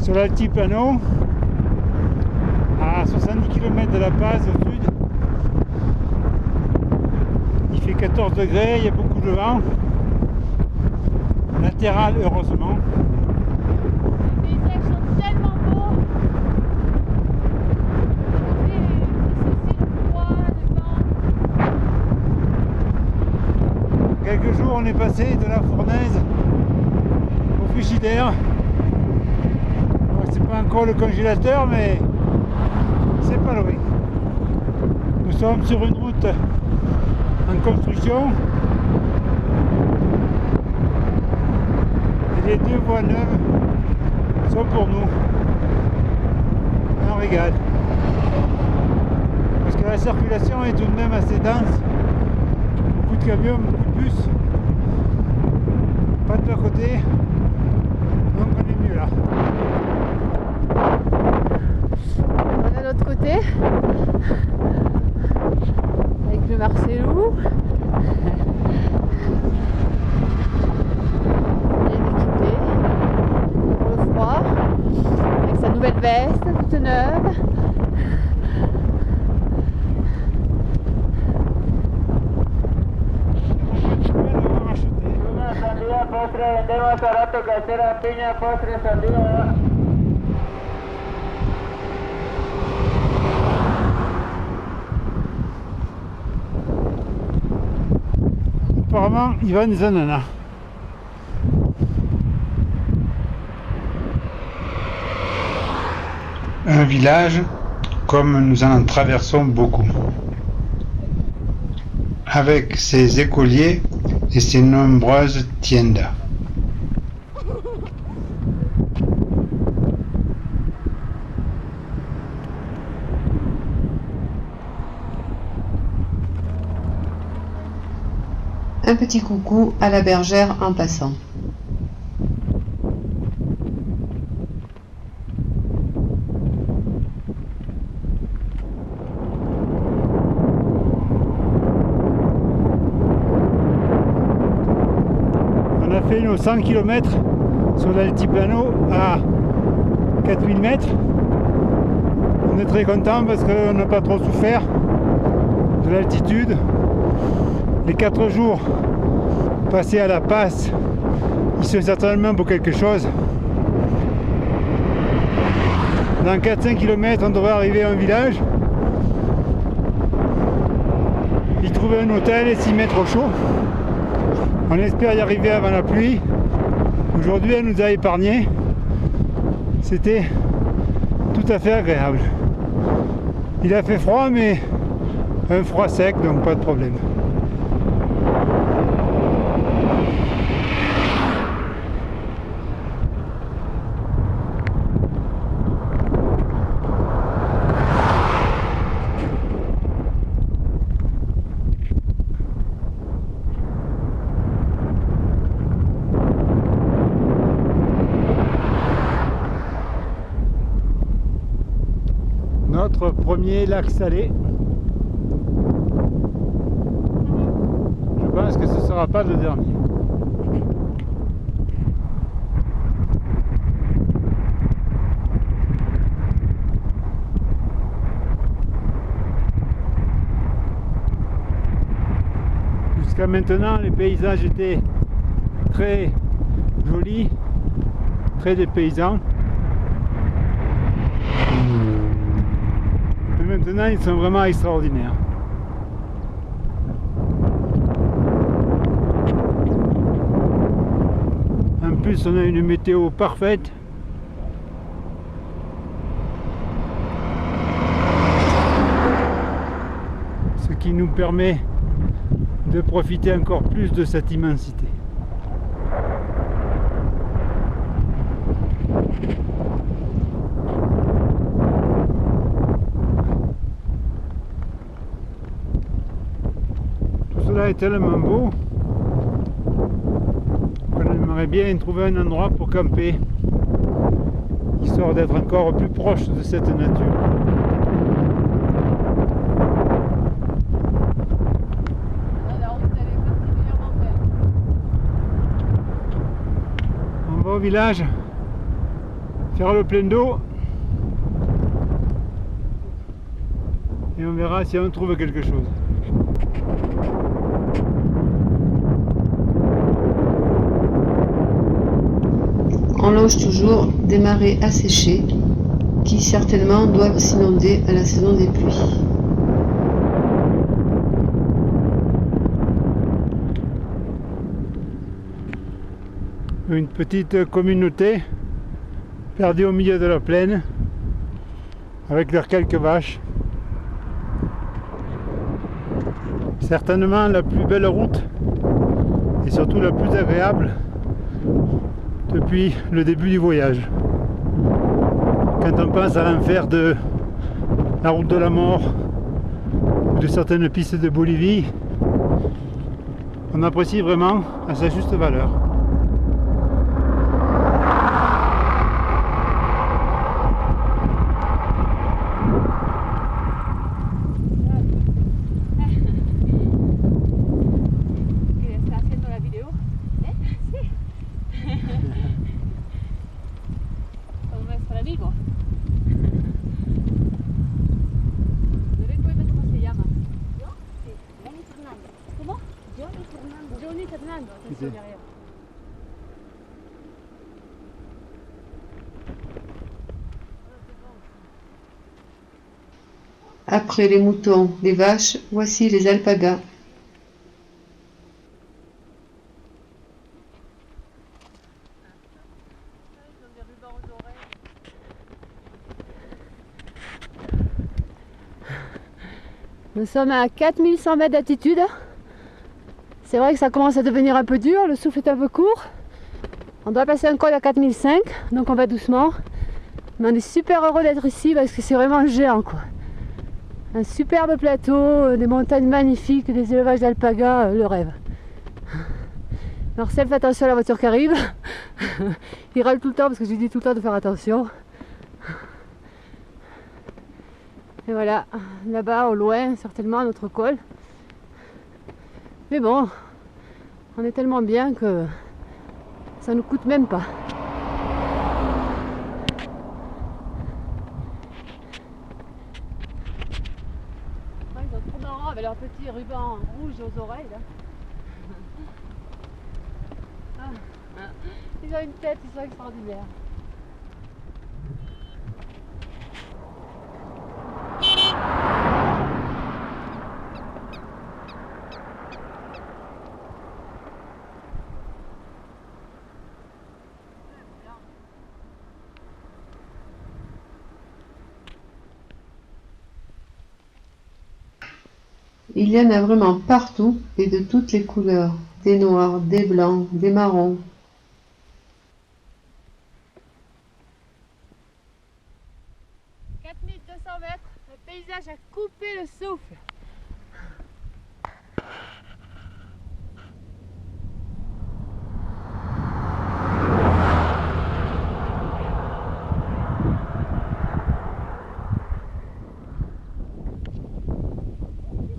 sur l'altiplano, à 70 km de La Paz au sud. Il fait 14 degrés, il y a beaucoup de vent. Latéral, heureusement. Les paysages sont tellement beaux. C'est le froid, le vent. Quelques jours, on est passé de la fournaise au frigidaire. C'est pas encore le congélateur, mais c'est pas loin. Nous sommes sur une route en construction. Et les deux voies neuves sont pour nous un régal. Parce que la circulation est tout de même assez dense. Beaucoup de camions, beaucoup de bus. Pas de leur côté. Donc on est mieux là. On est de l'autre côté. Avec le Marcellou. Avec sa nouvelle veste toute neuve. Apparemment, il vend des ananas. Un village comme nous en traversons beaucoup, avec ses écoliers et ses nombreuses tiendas. Un petit coucou à la bergère en passant. On a fait nos 100 km sur l'altiplano à 4000 mètres. On est très content parce qu'on n'a pas trop souffert de l'altitude. Les 4 jours passés à La Paz, ils sont certainement pour quelque chose. Dans 4-5 km, on devrait arriver à un village, y trouver un hôtel et s'y mettre au chaud. On espère y arriver avant la pluie. Aujourd'hui, elle nous a épargné. C'était tout à fait agréable. Il a fait froid, mais un froid sec, donc pas de problème. Notre premier lac salé. Je pense que ce ne sera pas le dernier. Jusqu'à maintenant, les paysages étaient très jolis, très dépaysants. Maintenant, ils sont vraiment extraordinaires. En plus, on a une météo parfaite. Ce qui nous permet de profiter encore plus de cette immensité. Cela est tellement beau qu'on aimerait bien trouver un endroit pour camper, histoire d'être encore plus proche de cette nature. La route elle est particulièrement belle. On va au village faire le plein d'eau et on verra si on trouve quelque chose. On longe toujours des marais asséchés qui certainement doivent s'inonder à la saison des pluies. Une petite communauté perdue au milieu de la plaine avec leurs quelques vaches. Certainement la plus belle route et surtout la plus agréable depuis le début du voyage. Quand on pense à l'enfer de la route de la mort ou de certaines pistes de Bolivie, on apprécie vraiment à sa juste valeur. Après les moutons, les vaches, voici les alpagas. Nous sommes à 4100 mètres d'altitude. C'est vrai que ça commence à devenir un peu dur, le souffle est un peu court. On doit passer un col à 4005, donc on va doucement. Mais on est super heureux d'être ici parce que c'est vraiment géant, quoi. Un superbe plateau, des montagnes magnifiques, des élevages d'alpagas, le rêve. Marcel, fais attention à la voiture qui arrive. Il râle tout le temps parce que je lui dis tout le temps de faire attention. Et voilà, là-bas au loin, certainement notre col. Mais bon, on est tellement bien que ça nous coûte même pas. Ils ont trop marrant avec leurs petits rubans rouges aux oreilles là. Ils ont une tête, ils sont extraordinaires. Il y en a vraiment partout et de toutes les couleurs, des noirs, des blancs, des marrons. « 4200 mètres, le paysage a coupé le souffle.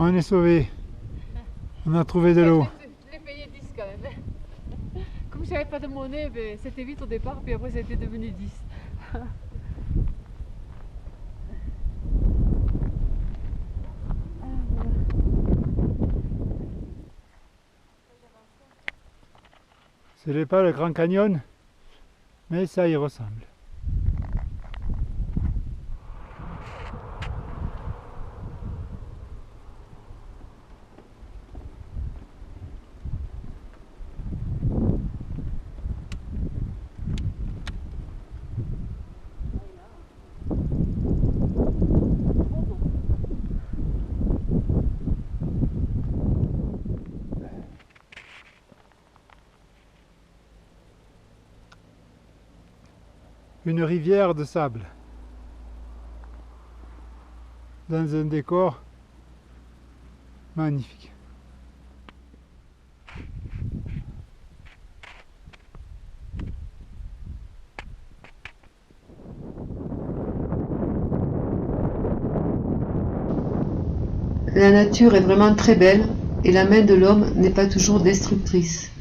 On est sauvés. On a trouvé de l'eau. Je l'ai payé 10 quand même. Comme j'avais pas de monnaie, ben, c'était vite au départ, puis après c'était devenu 10. Ce n'est pas le Grand Canyon, mais ça y ressemble. Une rivière de sable dans un décor magnifique. La nature est vraiment très belle et la main de l'homme n'est pas toujours destructrice.